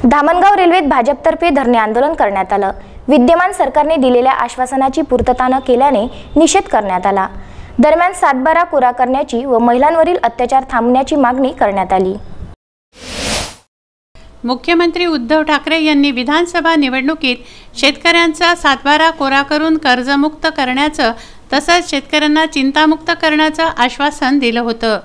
धामणगाव रेल्वेत भाजपतर्फे धरणे आंदोलन करण्यात आलं। विद्यमान सरकारने दिलेल्या आश्वासनाची पूर्तता न केल्याने निषेध करण्यात आला। दरम्यान 7/12 कोरा करण्याची व महिलांवरील अत्याचार थांबण्याची मागणी करण्यात आली। मुख्यमंत्री उद्धव ठाकरे यांनी विधानसभा निवडणुकीत शेतकऱ्यांचा 7/12 कोरा करून कर्जमुक्त करण्याचं तसंच शेतकऱ्यांना चिंतामुक्त करण्याचं आश्वासन दिलं होतं।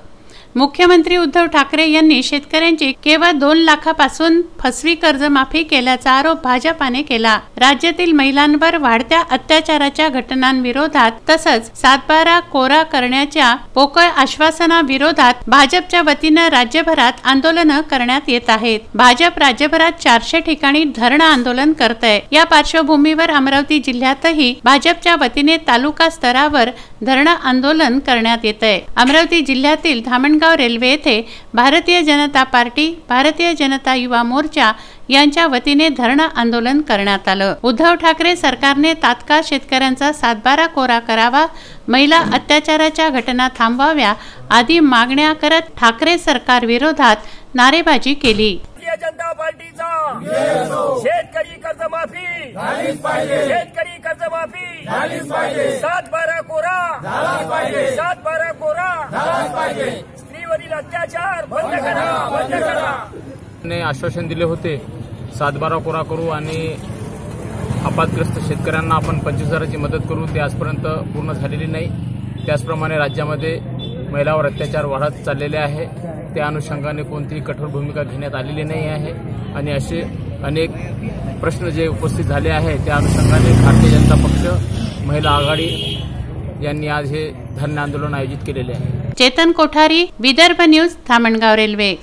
मुख्यमंत्री उद्धव ठाकरे यांनी शेतकऱ्यांची केवळ 2 लाखापासून फसवी कर्जमाफी केल्याचा आरोप भाजपाने केला। राज्यातील महिलांवर वाढत्या अत्याचाराच्या घटनांविरोधात तसंच 7/12 कोरा करण्याच्या पोकळ आश्वासनाविरोधात भाजपच्या वतीने राज्यभरात आंदोलन करण्यात येत आहेत। भाजप राज्यभरात 400 ठिकाणी धरणं आंदोलन करतंय। या पार्श्वभूमीवर अमरावती जिल्ह्यातही भाजपच्या वतीने तालुका स्तरावर धरणं आंदोलन करण्यात येतंय। अमरावती जिल्ह्यातील धामणगाव रेल्वे येथे भारतीय जनता पार्टी, भारतीय जनता युवा मोर्चा यांच्या वतीने धरणं आंदोलन करण्यात आलं। उद्धव ठाकरे सरकारने तात्काळ शेतकऱ्यांचा 7/12 कोरा करावा, महिला अत्याचाराच्या घटना थांबवाव्या आदी मागण्या करत ठाकरे सरकार विरोधात नारेबाजी केली। भारतीय जनता पार्टीचा शेतकरी कर्जमाफी झालीच पाहिजे, शेतकरी कर्जमाफी झालीच पाहिजे, 7/12 कोरा झालाच पाहिजे, 7/12 कोरा झालाच पाहिजे, स्त्रीवरील अत्याचार बंद करा, बंद करा। ने आश्वासन दिले होते 7/12 कोरा करू आणि अपघातग्रस्त शेतकऱ्यांना आपण 25,000ची मदत करू, ते आजपर्यंत पूर्ण झालेली नाही। त्याचप्रमाणे राज्यामध्ये महिलांवर अत्याचार वाढत चाललेले आहे। त्या अनुषंगाने कोणतीही कठोर भूमिका घेण्यात आलेली नाही आहे आणि असे अनेक प्रश्न जे उपस्थित झाले आहेत त्या अनुषंगाने भारतीय जनता पक्ष, महिला आघाडी यांनी आज हे धरणे आंदोलन आयोजित केलेले आहे। Chetan Kothari, Vidarbha news, Dhamangaon railway.